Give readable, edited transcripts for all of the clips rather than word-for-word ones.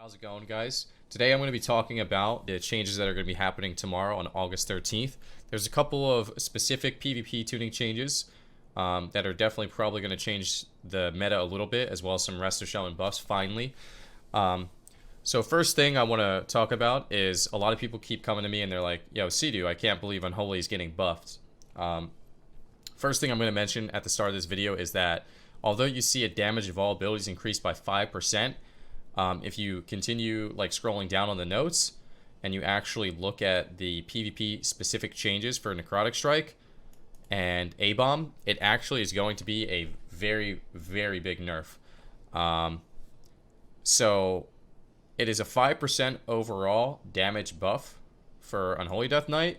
How's it going, guys? Today I'm going to be talking about the changes that are going to be happening tomorrow on August 13th. There's a couple of specific PvP tuning changes that are definitely probably going to change the meta a little bit, as well as some Resto Shaman buffs finally. So first thing I want to talk about is a lot of people keep coming to me and they're like, yo, Cdew, I can't believe Unholy is getting buffed. First thing I'm going to mention at the start of this video is that although you see a damage of all abilities increased by 5%, if you continue like scrolling down on the notes and you actually look at the PvP specific changes for Necrotic Strike and A-Bomb, it actually is going to be a very, very big nerf. So it is a 5% overall damage buff for Unholy Death Knight,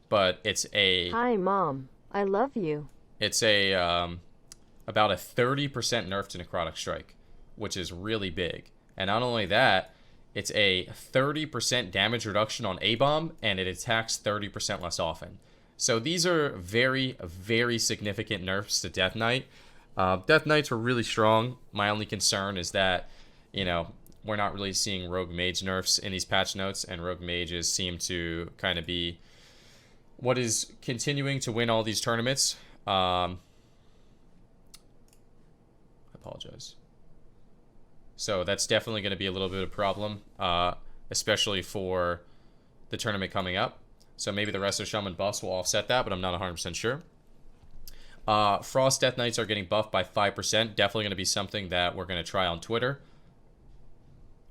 but it's a... Hi, Mom. I love you. It's a about a 30% nerf to Necrotic Strike, which is really big. And not only that, it's a 30% damage reduction on A-Bomb, and it attacks 30% less often. So these are very, very significant nerfs to Death Knight. Death Knights were really strong. My only concern is that, you know, we're not really seeing Rogue Mage nerfs in these patch notes, and Rogue Mages seem to kind of be what is continuing to win all these tournaments. I apologize. So that's definitely going to be a little bit of a problem, especially for the tournament coming up. So maybe the Resto Shaman buffs will offset that, but I'm not 100% sure. Frost Death Knights are getting buffed by 5%. Definitely going to be something that we're going to try on Twitter.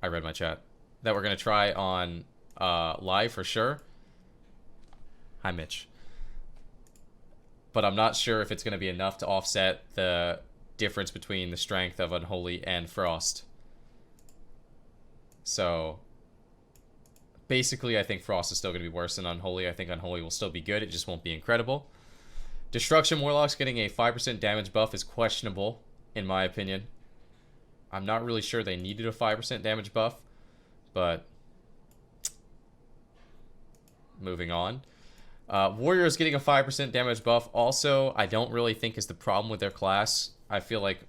I read my chat. That we're going to try on live for sure. Hi, Mitch. But I'm not sure if it's going to be enough to offset the difference between the strength of Unholy and Frost. So basically I think Frost is still going to be worse than Unholy. I think Unholy will still be good, it just won't be incredible. Destruction Warlocks getting a 5% damage buff is questionable, in my opinion. I'm not really sure they needed a 5% damage buff, but moving on. Warriors getting a 5% damage buff also, I don't really think is the problem with their class. I feel like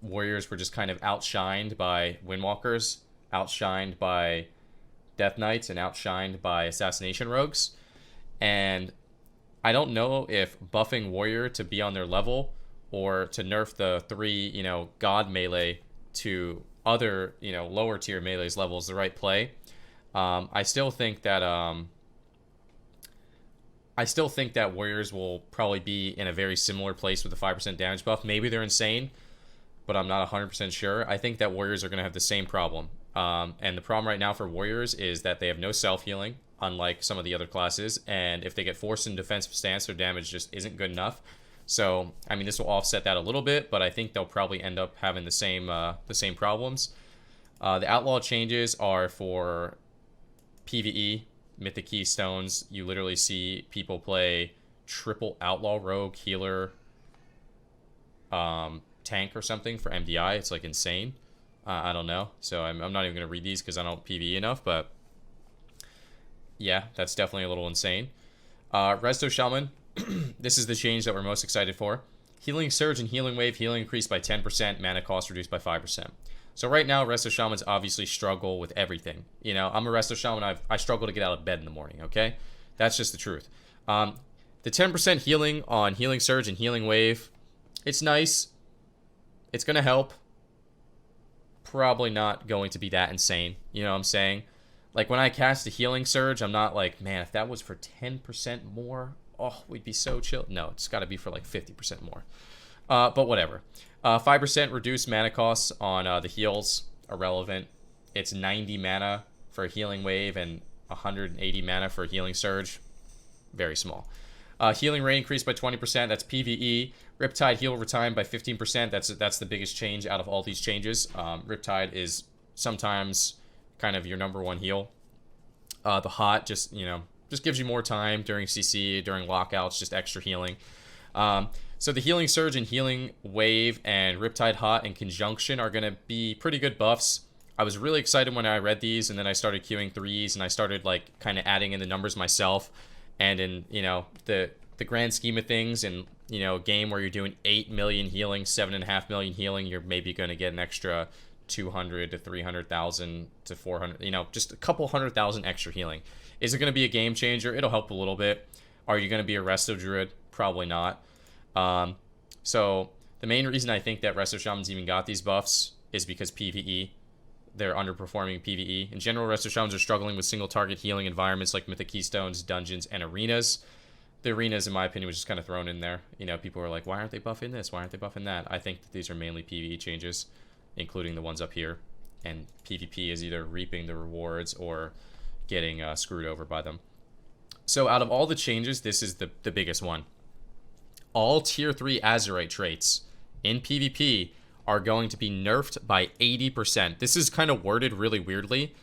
Warriors were just kind of outshined by Windwalkers, outshined by Death Knights, and outshined by Assassination Rogues. And I don't know if buffing Warrior to be on their level or to nerf the 3, God melee to other, lower tier melees level is the right play. I still think that Warriors will probably be in a very similar place with a 5% damage buff. Maybe they're insane, but I'm not 100% sure. I think that Warriors are going to have the same problem. And the problem right now for Warriors is that they have no self-healing, unlike some of the other classes. And if they get forced in defensive stance, their damage just isn't good enough. So, I mean, this will offset that a little bit, but I think they'll probably end up having the same problems. The Outlaw Changes are for PvE. Mythic Keystones, you literally see people play triple Outlaw Rogue, Healer, Tank or something for MDI. It's like insane. I don't know. So I'm not even going to read these because I don't PvE enough, but yeah, that's definitely a little insane. Resto Shaman, this is the change that we're most excited for. Healing Surge and Healing Wave, healing increased by 10%, mana cost reduced by 5%. So right now, Resto Shamans obviously struggle with everything. I'm a Resto Shaman. I struggle to get out of bed in the morning, okay? That's just the truth. The 10% healing on Healing Surge and Healing Wave, it's nice. It's going to help. Probably not going to be that insane. You know what I'm saying? Like, when I cast a Healing Surge, I'm not like, man, if that was for 10% more, oh, we'd be so chill. No, it's got to be for like 50% more. But whatever. 5% reduced mana costs on the heals, irrelevant. It's 90 mana for a Healing Wave and 180 mana for a Healing Surge. Very small. Healing Ray increased by 20%. That's PvE. Riptide heal over time by 15%. That's the biggest change out of all these changes. Riptide is sometimes kind of your number one heal. The Hot just gives you more time during CC, during lockouts, just extra healing. So the Healing Surge and Healing Wave and Riptide Hot in conjunction are going to be pretty good buffs. I was really excited when I read these, and then I started queuing threes, and I started like kind of adding in the numbers myself. And in, the grand scheme of things, in, a game where you're doing 8 million healing, 7.5 million healing, you're maybe going to get an extra 200 to 300,000 to 400, just a couple 100,000 extra healing. Is it going to be a game changer? It'll help a little bit. Are you going to be a Resto Druid? Probably not. So the main reason I think that Resto Shamans even got these buffs is because PvE. They're underperforming PvE. In general, Resto Shamans are struggling with single target healing environments like Mythic Keystones, dungeons, and arenas. The arenas, in my opinion, was just kind of thrown in there. People are like, why aren't they buffing this? Why aren't they buffing that? I think that these are mainly PvE changes, including the ones up here. And PvP is either reaping the rewards or getting screwed over by them. So out of all the changes, this is the biggest one. All tier 3 Azerite traits in PvP are going to be nerfed by 80%. This is kind of worded really weirdly.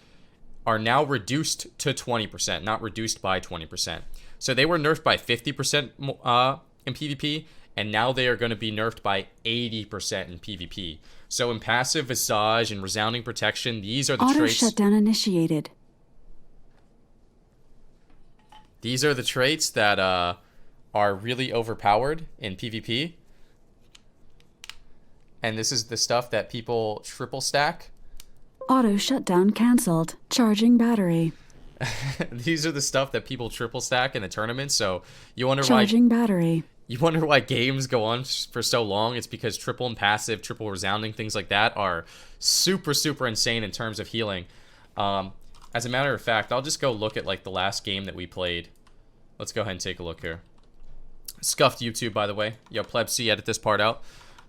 Are now reduced to 20%, not reduced by 20%. So they were nerfed by 50% in PvP, and now they are going to be nerfed by 80% in PvP. So in passive, Visage, and Resounding Protection, these are the Auto traits... shutdown initiated. These are the traits that are really overpowered in PvP. And this is the stuff that people triple stack. Auto shutdown canceled. Charging battery. These are the stuff that people triple stack in the tournament. So you wonder Charging battery. You wonder why games go on for so long. It's because triple and passive, triple resounding, things like that are super, super insane in terms of healing. As a matter of fact, I'll just go look at like the last game that we played. Let's go ahead and take a look here. Scuffed YouTube, by the way. Yo, pleb C, edit this part out.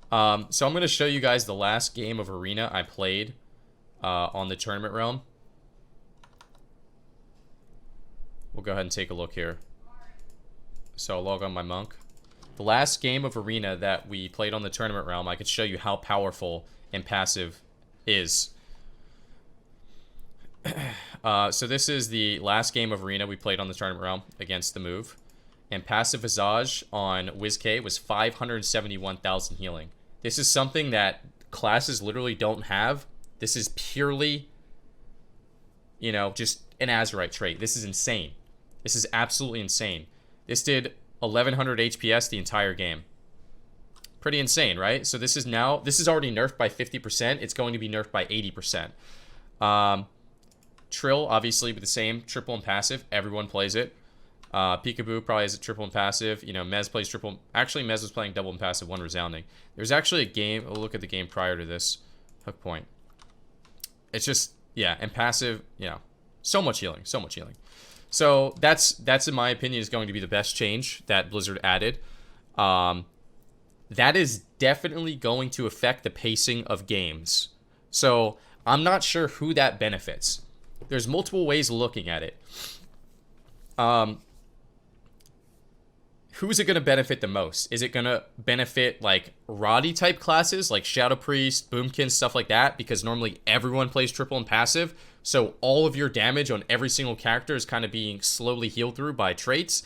So I'm going to show you guys the last game of Arena I played on the tournament realm. We'll go ahead and take a look here. So I'll log on my monk. The last game of Arena that we played on the tournament realm, I could show you how powerful and passive is. So this is the last game of Arena we played on the tournament realm against the move. And passive Visage on WizK was 571,000 healing. This is something that classes literally don't have. This is purely, just an Azerite trait. This is insane. This is absolutely insane. This did 1100 HPS the entire game. Pretty insane, right? So this is already nerfed by 50%. It's going to be nerfed by 80%. Trill, obviously, with the same triple and passive. Everyone plays it. Peekaboo probably has a triple and passive. Mez plays triple. Actually, Mez was playing double and passive, one resounding. There's actually a game. We'll look at the game prior to this. Hook point. It's just, and passive, so much healing, so much healing. So that's in my opinion is going to be the best change that Blizzard added. That is definitely going to affect the pacing of games. So I'm not sure who that benefits. There's multiple ways of looking at it. Who's it going to benefit the most? Is it going to benefit like Roddy type classes like Shadow Priest, Boomkin, stuff like that? Because normally everyone plays triple and passive. So all of your damage on every single character is kind of being slowly healed through by traits.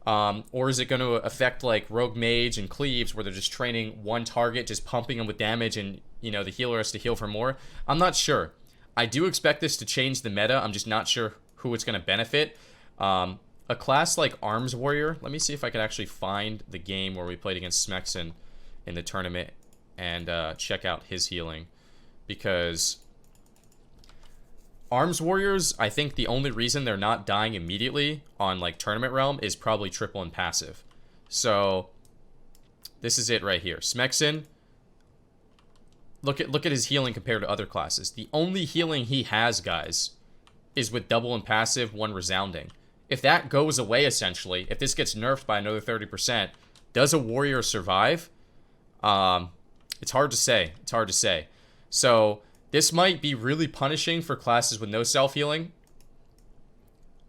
Or is it going to affect like Rogue Mage and Cleaves where they're just training one target, just pumping them with damage and, the healer has to heal for more? I'm not sure. I do expect this to change the meta. I'm just not sure who it's going to benefit. A class like Arms Warrior, let me see if I can actually find the game where we played against Smexon in the tournament and check out his healing. Because Arms Warriors, I think the only reason they're not dying immediately on like Tournament Realm is probably triple and passive. So this is it right here. Smexon, look at his healing compared to other classes. The only healing he has, guys, is with double and passive, one resounding. If that goes away, essentially, if this gets nerfed by another 30%, does a warrior survive? It's hard to say. It's hard to say. So this might be really punishing for classes with no self-healing.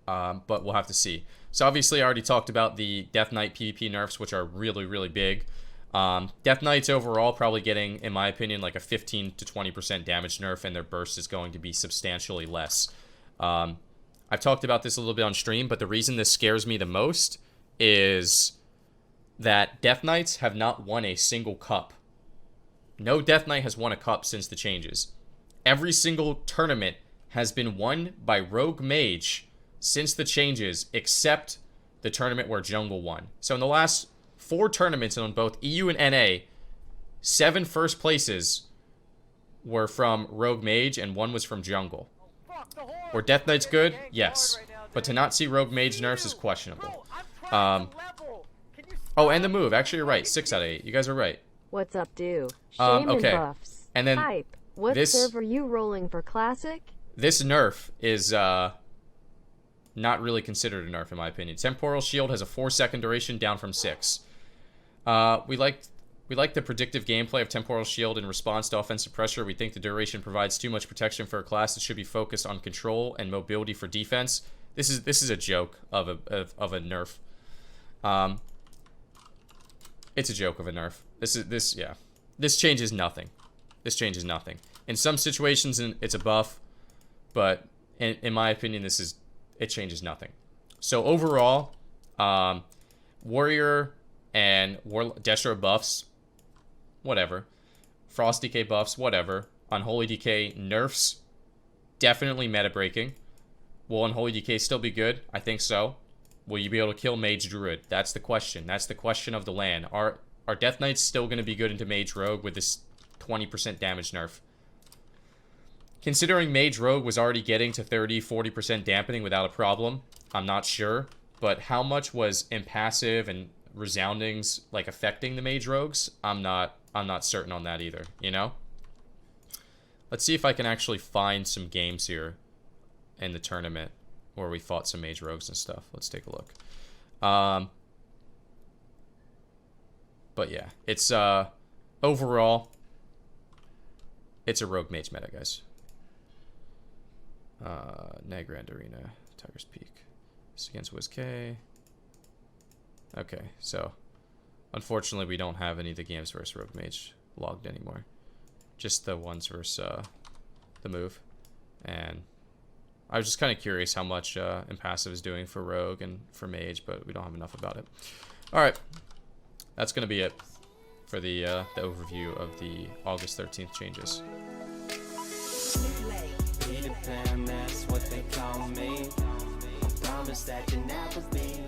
But we'll have to see. So obviously I already talked about the Death Knight PvP nerfs, which are really, really big. Death Knights overall probably getting, in my opinion, like a 15 to 20% damage nerf, and their burst is going to be substantially less. I've talked about this a little bit on stream, but the reason this scares me the most is that Death Knights have not won a single cup. No Death Knight has won a cup since the changes. Every single tournament has been won by Rogue Mage since the changes, except the tournament where Jungle won. So in the last 4 tournaments on both EU and NA, 7 first places were from Rogue Mage and 1 was from Jungle. Were Death Knights good? Yes. But to not see Rogue Mage nerfs is questionable. Oh, and the move. Actually, you're right. 6 out of 8. You guys are right. What's up, Dew? Shaman okay. buffs. And then Hype. What this- server you rolling for Classic? This nerf is not really considered a nerf in my opinion. Temporal Shield has a 4-second duration down from 6. We like the predictive gameplay of Temporal Shield in response to offensive pressure. We think the duration provides too much protection for a class that should be focused on control and mobility for defense. This is a joke of a nerf. It's a joke of a nerf. This changes nothing. This changes nothing. In some situations, it's a buff, but in my opinion, it changes nothing. So overall, Warrior and Destro buffs, whatever. Frost DK buffs, whatever. Unholy DK nerfs, definitely meta breaking. Will Unholy DK still be good? I think so. Will you be able to kill Mage Druid? That's the question. That's the question of the LAN. Are Death Knights still going to be good into Mage Rogue with this 20% damage nerf? Considering Mage Rogue was already getting to 30-40% dampening without a problem, I'm not sure. But how much was impassive and resoundings like affecting the Mage Rogues? I'm not certain on that either, you know? Let's see if I can actually find some games here in the tournament where we fought some Mage Rogues and stuff. Let's take a look. But yeah, it's overall, it's a Rogue Mage meta, guys. Nagrand Arena, Tiger's Peak. This against WizK. Okay, so unfortunately we don't have any of the games versus Rogue Mage logged anymore. Just the ones versus the move. And I was just kind of curious how much Impassive is doing for Rogue and for Mage, but we don't have enough about it. Alright, that's going to be it for the overview of the August 13th changes. Peter Pan, that's what they call me. I promise that you never be